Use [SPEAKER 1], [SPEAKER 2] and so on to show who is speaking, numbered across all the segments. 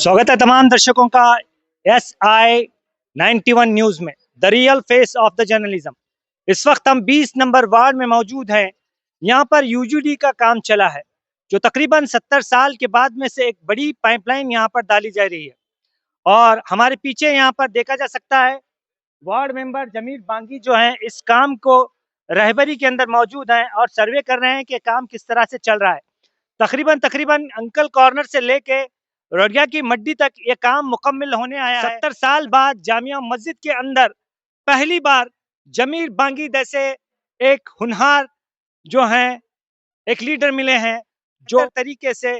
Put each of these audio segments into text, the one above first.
[SPEAKER 1] स्वागत है तमाम दर्शकों का SI91 न्यूज में, the real face of the journalism. इस वक्त हम 20 नंबर वार्ड में मौजूद हैं। यहाँ पर यूजीडी का काम चला है, जो तकरीबन 70 साल के बाद में से एक बड़ी पाइपलाइन यहाँ पर डाली जा रही है। और हमारे पीछे यहाँ पर देखा जा सकता है वार्ड मेंबर जमीर बांगी जो हैं इस काम को रहबरी के अंदर मौजूद हैं और सर्वे कर रहे हैं कि काम किस तरह से चल रहा है। तकरीबन अंकल कॉर्नर से लेके रोडिया की मड्डी तक ये काम मुकम्मल होने आया है। 70 साल बाद जामिया मस्जिद के अंदर पहली बार जमीर बांगी जैसे एक हुनहार जो हैं, एक लीडर मिले हैं जो तरीके से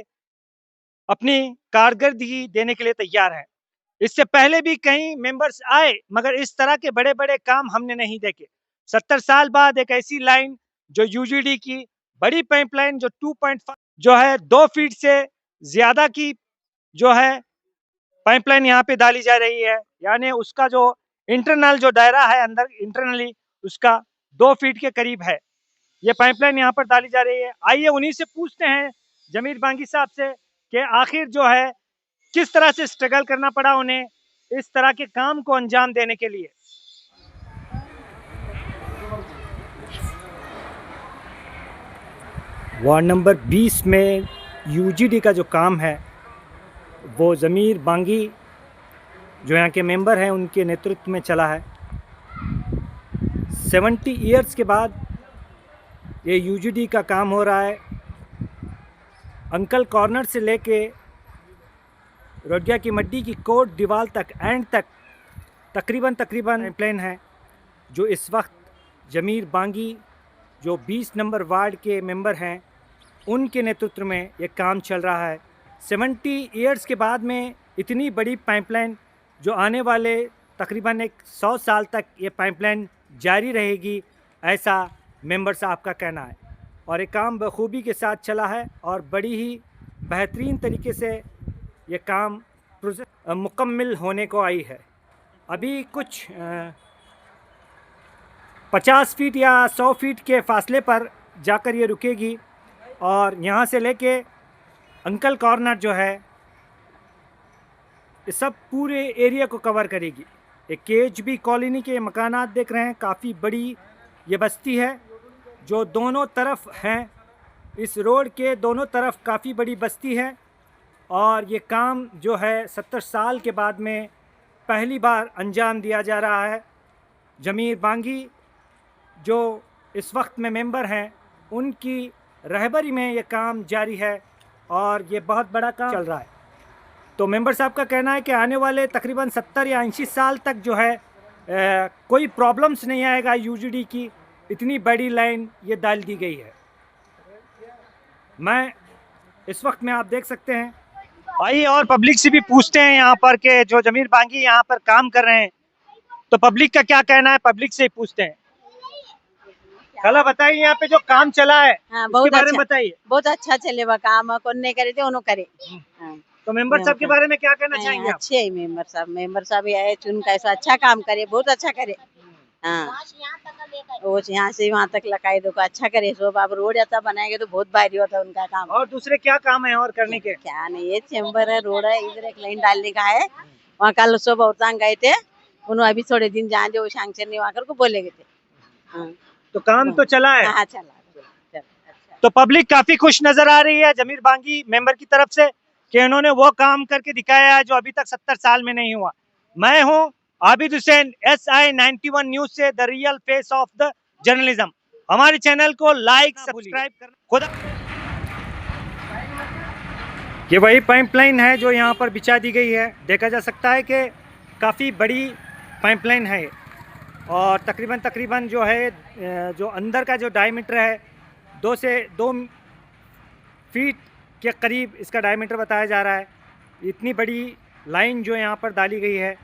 [SPEAKER 1] अपनी कारकर्दगी देने के लिए तैयार है। इससे पहले भी कई मेंबर्स आए, मगर इस तरह के बड़े बड़े काम हमने नहीं देखे। 70 साल बाद एक ऐसी लाइन जो यूजीडी की बड़ी पाइपलाइन जो 2.5 जो है 2 फीट से ज्यादा की जो है पाइपलाइन यहाँ पे डाली जा रही है, यानी उसका जो इंटरनल जो दायरा है अंदर इंटरनली उसका 2 फीट के करीब है। ये पाइपलाइन यहाँ पर डाली जा रही है। आइए उन्हीं से पूछते हैं जमीर बांगी साहब से कि आखिर जो है किस तरह से स्ट्रगल करना पड़ा उन्हें इस तरह के काम को अंजाम देने के लिए। वार्ड नंबर 20 में यूजीडी का जो काम है वो जमीर बांगी जो यहाँ के मेंबर हैं उनके नेतृत्व में चला है। 70 ईयर्स के बाद ये यूजीडी का काम हो रहा है। अंकल कॉर्नर से लेके रोडिया की मड्डी की कोट दीवार तक एंड तक तकरीबन प्लान है जो इस वक्त जमीर बांगी जो 20 नंबर वार्ड के मेंबर हैं उनके नेतृत्व में ये काम चल रहा है। 70 ईयर्स के बाद में इतनी बड़ी पाइपलाइन जो आने वाले तकरीबन 100 साल तक ये पाइपलाइन जारी रहेगी, ऐसा मेंबर साहब का कहना है। और ये काम बखूबी के साथ चला है और बड़ी ही बेहतरीन तरीके से ये काम मुकम्मल होने को आई है। अभी कुछ 50 फीट या 100 फीट के फासले पर जाकर ये रुकेगी और यहाँ से लेके अंकल कॉर्नर जो है ये सब पूरे एरिया को कवर करेगी। एक केएचबी कॉलोनी के मकानात देख रहे हैं, काफ़ी बड़ी ये बस्ती है जो दोनों तरफ हैं। इस रोड के दोनों तरफ काफ़ी बड़ी बस्ती है और ये काम जो है 70 साल के बाद में पहली बार अंजाम दिया जा रहा है। जमीर बांगी जो इस वक्त में मेंबर हैं उनकी रहबरी में ये काम जारी है और ये बहुत बड़ा काम चल रहा है। तो मेंबर साहब का कहना है कि आने वाले तकरीबन 70 या 80 साल तक जो है कोई प्रॉब्लम्स नहीं आएगा। यूजीडी की इतनी बड़ी लाइन ये डाल दी गई है। मैं इस वक्त में आप देख सकते हैं। आइए और पब्लिक से भी पूछते हैं यहाँ पर के जो जमीर बांगी यहाँ पर काम कर रहे हैं, तो पब्लिक का क्या कहना है, पब्लिक से ही पूछते हैं। कला बताइए यहाँ पे जो काम चला है उसके बारे में बताइए।
[SPEAKER 2] बहुत अच्छा चले वो काम, कौन नहीं करे थे उन्होंने करे।
[SPEAKER 1] तो मेंबर साहब के बारे में क्या कहना चाहेंगे आप?
[SPEAKER 2] अच्छे है मेंबर साहब आए चुन का ऐसा अच्छा काम करे, बहुत अच्छा करे। हाँ, वो यहाँ से वहाँ तक लगाए दो अच्छा करे। सो आप रोड ऐसा बनाएंगे तो बहुत भारी होता है उनका काम।
[SPEAKER 1] और दूसरे क्या काम है और करने के?
[SPEAKER 2] क्या नहीं, ये चैम्बर है, रोड है, इधर एक लाइन डालने का है। वहाँ कल सुबह उतांग गए थे, उन्होंने अभी थोड़े दिन जहाँ जो सैंक्शन नहीं वहाँ कर को बोले गए थे।
[SPEAKER 1] तो काम तो चला है।
[SPEAKER 2] हाँ चला।
[SPEAKER 1] तो पब्लिक काफी खुश नजर आ रही है जमीर बांगी मेंबर की तरफ से कि उन्होंने वो काम करके दिखाया है जो अभी तक 70 साल में नहीं हुआ। मैं हूं आबिद हुसैन, SI91 न्यूज से, the real face of the journalism. हमारे चैनल को लाइक सब्सक्राइब करना। खुदा। ये वही पाइपलाइन है जो यहाँ पर बिछा दी गई है। देखा जा सकता है कि काफ़ी बड़ी पाइपलाइन है और तकरीबन जो है जो अंदर का जो डायमीटर है 2 से 2 फीट के करीब इसका डायमीटर बताया जा रहा है। इतनी बड़ी लाइन जो यहाँ पर डाली गई है,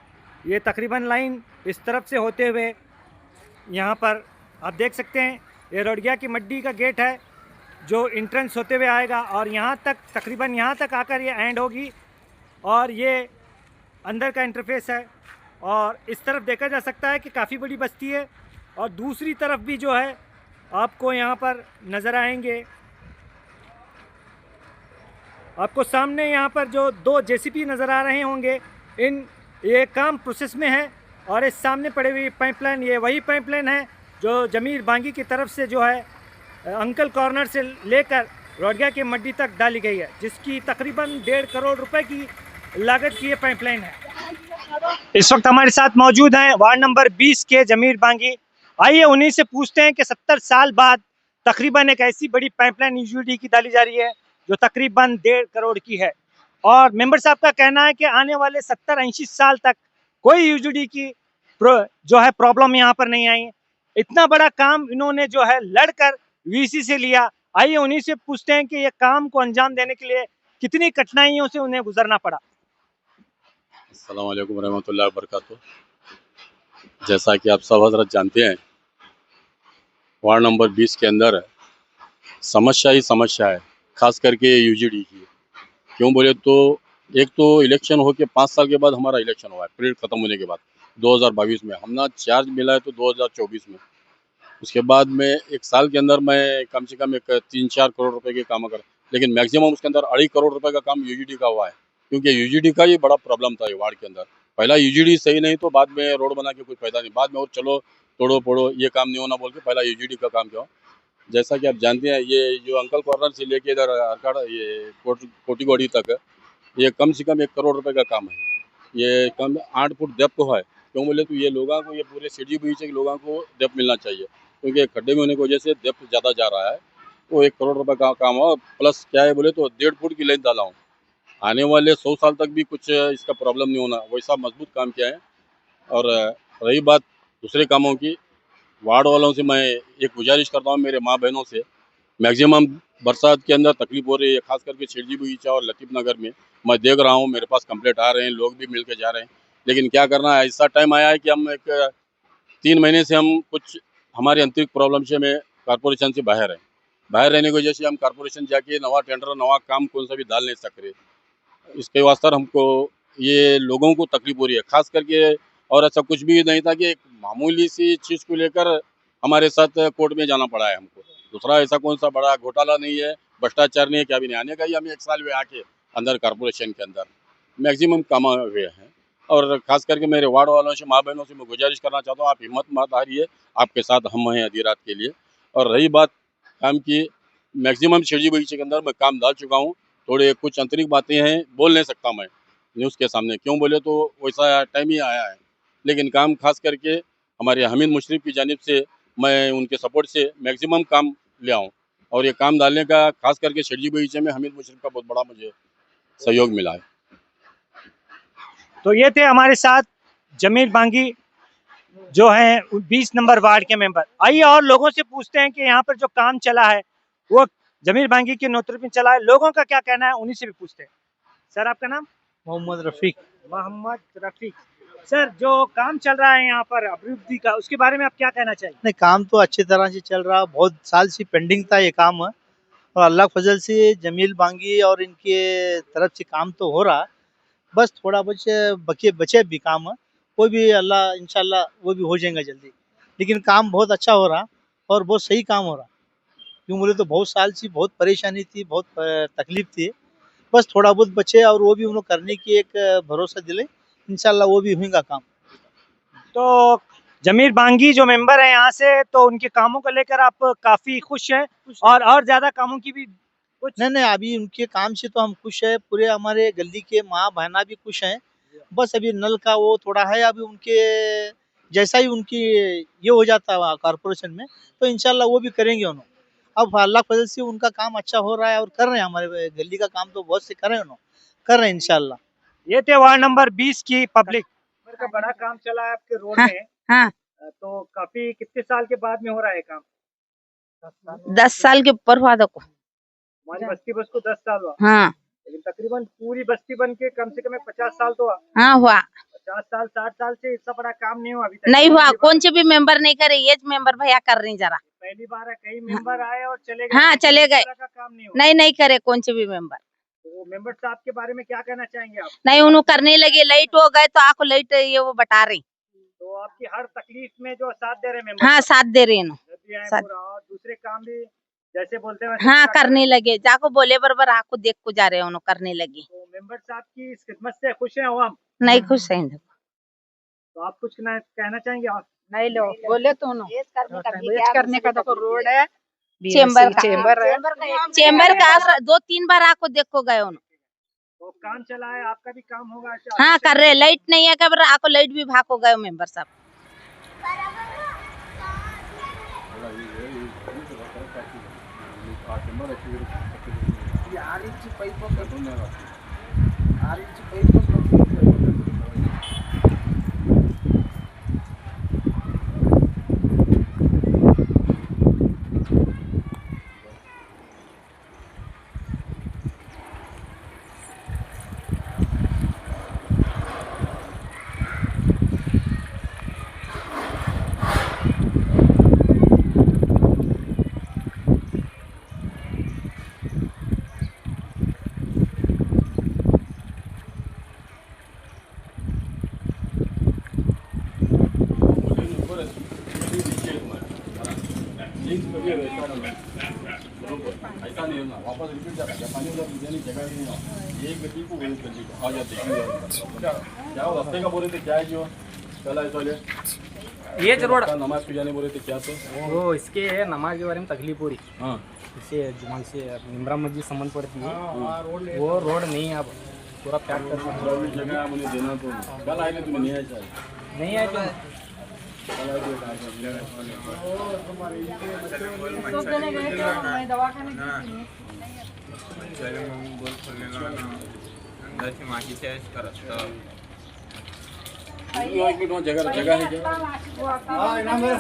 [SPEAKER 1] ये तकरीबन लाइन इस तरफ से होते हुए यहाँ पर आप देख सकते हैं ये रोडिया की मड्डी का गेट है जो इंट्रेंस होते हुए आएगा और यहाँ तक तकरीबन यहाँ तक आकर ये एंड होगी और ये अंदर का इंटरफेस है। और इस तरफ देखा जा सकता है कि काफ़ी बड़ी बस्ती है और दूसरी तरफ भी जो है आपको यहाँ पर नज़र आएंगे आपको सामने यहाँ पर जो 2 जेसीबी नज़र आ रहे होंगे, ये काम प्रोसेस में है। और इस सामने पड़ी हुई पाइपलाइन, ये वही पाइपलाइन है जो जमीर बांगी की तरफ से जो है अंकल कॉर्नर से लेकर रोडगा की मड्डी तक डाली गई है, जिसकी तकरीबन 1.5 करोड़ रुपए की लागत की ये पाइपलाइन है। इस वक्त हमारे साथ मौजूद हैं वार्ड नंबर 20 के जमीर बांगी। आइए उन्हीं से पूछते हैं कि 70 साल बाद तकरीबन एक ऐसी बड़ी पाइपलाइन यूजीडी की डाली जा रही है जो तकरीबन 1.5 करोड़ की है, और मेंबर साहब का कहना है कि आने वाले 70-80 साल तक कोई यूजीडी की जो है प्रॉब्लम यहाँ पर नहीं आई। इतना बड़ा काम इन्होंने जो है लड़कर वीसी से लिया। आइए उन्हीं से पूछते हैं कि ये काम को अंजाम देने के लिए कितनी कठिनाइयों से उन्हें गुजरना पड़ा।
[SPEAKER 3] अस्सलाम वालेकुम रहमतुल्लाहि व बरकातुहू। जैसा कि आप सब हजरत जानते हैं, वार्ड नंबर 20 के अंदर समस्या ही समस्या है, खास करके यूजीडी की। क्यों बोले तो एक तो इलेक्शन हो के 5 साल के बाद हमारा इलेक्शन हुआ है, पीरियड ख़त्म होने के बाद 2022 में। हमने चार्ज मिला है तो 2024 में। उसके बाद में एक साल के अंदर मैं कम से कम एक 3-4 करोड़ रुपए के काम कर, लेकिन मैक्सिमम उसके अंदर 2.5 करोड़ रुपए का काम यूजीडी का हुआ है। क्योंकि यूजीडी का ही बड़ा प्रॉब्लम था ये वार्ड के अंदर। पहला यूजीडी सही नहीं तो बाद में रोड बना के कोई फायदा नहीं, बाद में और चलो तोड़ो फोड़ो ये काम नहीं होना बोल के पहला यूजीडी का काम किया। जैसा कि आप जानते हैं, ये जो अंकल कॉर्नर से लेके इधर अरकाड़ ये कोटीगोड़ी तक, ये कम से कम 1 करोड़ रुपए का काम है। ये कम 8 फुट डेप्थ है। क्यों बोले तो ये लोगों को, ये पूरे सिटी बीच के लोगों को डेप्थ मिलना चाहिए, क्योंकि खड्डे में होने की वजह से डेप्थ ज़्यादा जा रहा है। वो 1 करोड़ रुपए का काम हो, प्लस क्या है बोले तो 1.5 फुट की लेंथ डाला हूँ। आने वाले 100 साल तक भी कुछ इसका प्रॉब्लम नहीं होना, वैसा मजबूत काम किया है। और रही बात दूसरे कामों की, वार्ड वालों से मैं एक गुजारिश करता हूँ, मेरे माँ बहनों से, मैक्सिमम बरसात के अंदर तकलीफ हो रही है, खास करके छिड़जी बगीचा और लतीफ़ नगर में। मैं देख रहा हूँ मेरे पास कंप्लेंट आ रहे हैं, लोग भी मिल के जा रहे हैं। लेकिन क्या करना है, ऐसा टाइम आया है कि हम एक 3 महीने से हम कुछ हमारे आंतरिक प्रॉब्लम से हमें कॉरपोरेशन से बाहर है। बाहर रहने की वजह से हम कॉरपोरेशन जाके नवा टेंडर नवा काम कौन सा भी डाल नहीं सक रहे। इसके वास्ते हमको ये लोगों को तकलीफ हो रही है, खास करके। और ऐसा कुछ भी नहीं था कि एक मामूली सी चीज़ को लेकर हमारे साथ कोर्ट में जाना पड़ा है हमको। दूसरा ऐसा कौन सा बड़ा घोटाला नहीं है, भ्रष्टाचार नहीं है, क्या भी नहीं। आने का ही हम 1 साल में आके अंदर कॉरपोरेशन के अंदर मैक्सिमम काम हुए हैं। और खास करके मेरे वार्ड वालों से, माँ बहनों से मैं गुजारिश करना चाहता हूँ, आप हिम्मत मत हारिए, आपके साथ हम हैं आधी रात के लिए। और रही बात काम की, मैक्सिमम छिड़जी बगीचे के अंदर मैं काम डाल चुका हूँ। थोड़े कुछ आंतरिक बातें हैं, बोल नहीं सकता मैं न्यूज़ के सामने, क्यों बोले तो वैसा टाइम ही आया है। लेकिन काम खास करके हमारे हमीद मुशर्रफ की जानिब से, मैं उनके सपोर्ट से मैक्सिमम काम ले आऊँ। और ये काम डालने का खास करके छिड़जी बगीचे में हमीद मुशर्रफ का बहुत बड़ा मुझे सहयोग मिला है।
[SPEAKER 1] तो ये थे हमारे साथ जमीर बांगी जो है 20 नंबर वार्ड के मेंबर। आइए और लोगों से पूछते हैं कि यहाँ पर जो काम चला है वो जमीर बांगी के नेतृत्व में चला है, लोगों का क्या कहना है, उन्हीं से भी पूछते हैं। सर आपका नाम?
[SPEAKER 4] मोहम्मद रफीक।
[SPEAKER 1] मोहम्मद रफीक। सर जो काम चल रहा है यहाँ पर अभिवृद्धि का, उसके बारे में आप क्या कहना चाहिए?
[SPEAKER 4] नहीं, काम तो अच्छी तरह से चल रहा, बहुत साल से पेंडिंग था ये काम, और अल्लाह फजल से जमील बांगी और इनके तरफ से काम तो हो रहा, बस थोड़ा बचे भी काम, वो भी अल्लाह इंशाल्लाह वो भी हो जाएगा जल्दी। लेकिन काम बहुत अच्छा हो रहा और बहुत सही काम हो रहा। क्यों बोले तो बहुत साल से बहुत परेशानी थी, बहुत तकलीफ थी, बस थोड़ा बहुत बचे और वो भी उन्होंने करने की एक भरोसा दिले, इंशाल्लाह वो भी होगा काम।
[SPEAKER 1] तो जमीर बांगी जो मेंबर है यहाँ से, तो उनके कामों को लेकर आप काफी खुश हैं, और ज्यादा कामों की भी कुछ?
[SPEAKER 4] नहीं, अभी उनके काम से तो हम खुश है, पूरे हमारे गली के माँ बहना भी खुश हैं। बस अभी नल का वो थोड़ा है, अभी उनके जैसा ही उनकी ये हो जाता है कॉर्पोरेशन में, तो इंशाल्लाह वो भी करेंगे उन्होंने। अब अल्लाह फजल से उनका काम अच्छा हो रहा है और कर रहे हैं, हमारे गली का काम तो बहुत से कर रहे हैं उन्होंने, कर रहे हैं इंशाल्लाह।
[SPEAKER 1] ये थे वार्ड नंबर 20 की पब्लिक का बड़ा काम चला है आपके रोड में।
[SPEAKER 2] हाँ,
[SPEAKER 1] तो काफी कितने साल के बाद में हो रहा है काम?
[SPEAKER 2] 10 साल के ऊपर हुआ देखो।
[SPEAKER 1] हमारी बस्ती बस को 10 साल हुआ,
[SPEAKER 2] हाँ
[SPEAKER 1] लेकिन तकरीबन पूरी बस्ती बन के कम से कम 50 साल तो हुआ।
[SPEAKER 2] हाँ हुआ,
[SPEAKER 1] 50 साल 60 साल से इतना बड़ा काम नहीं हुआ अभी तक।
[SPEAKER 2] नहीं हुआ, कौन से भी मेंबर नहीं करे, ये मेंबर भैया कर रही जरा।
[SPEAKER 1] पहली बार है, कई मेंबर आए और चले गए।
[SPEAKER 2] हाँ चले गए,
[SPEAKER 1] का काम नहीं हुआ।
[SPEAKER 2] नहीं करे कौन से भी मेंबर।
[SPEAKER 1] तो मेंबर साहब के बारे में क्या कहना चाहेंगे आप?
[SPEAKER 2] नहीं उन्होंने करने लगे, लाइट हो गए तो आपको लाइट ये वो बता रही।
[SPEAKER 1] तो आपकी हर तकलीफ में जो साथ दे रहे मेंबर?
[SPEAKER 2] हाँ साथ दे रहे हैं।
[SPEAKER 1] और दूसरे काम भी जैसे बोलते हैं वैसे
[SPEAKER 2] हाँ
[SPEAKER 1] पूरा
[SPEAKER 2] करने लगे, जाको बोले बराबर आको देख को जा रहे हैं उन्होंने करने लगे।
[SPEAKER 1] तो मेंबर साहब की इस खिदमत से खुश हैं आवाम?
[SPEAKER 2] नहीं खुश है
[SPEAKER 1] तो आप कुछ कहना चाहेंगे और?
[SPEAKER 5] नहीं लो बोले तो वेज करने का देखो रोड है,
[SPEAKER 2] चेम्बर का
[SPEAKER 5] चेम्बर है,
[SPEAKER 2] चेम्बर का 2-3 बार आको देखो गए उन्होंने।
[SPEAKER 1] तो काम चला है, आपका भी काम होगा
[SPEAKER 2] हाँ कर रहे, लाइट नहीं है कब आको लाइट भी भागो गए मेंबर साहब।
[SPEAKER 3] ऐसा नहीं होना, वापस रिपीट जाता है पानी उधर देने जगह नहीं ना, एक गति को वही गति को आ जाते हैं। क्या वो रास्ते का बोल रहे थे, क्या है जो पहला ऐसा ले
[SPEAKER 6] ये रोड
[SPEAKER 3] नमाज को जाने बोल रहे थे, क्या थे
[SPEAKER 6] वो इसके नमाज के बारे में तकलीफ हो रही।
[SPEAKER 3] हाँ
[SPEAKER 6] इसे जुमान से निमरा मस्जिद संबंध पड़ती है, वो रोड नहीं है अब पूरा पैक कर
[SPEAKER 3] जगह मुझे देना तो कल आए थे, तुम्हें नहीं आया शायद
[SPEAKER 6] नहीं है तो
[SPEAKER 3] जगह है क्या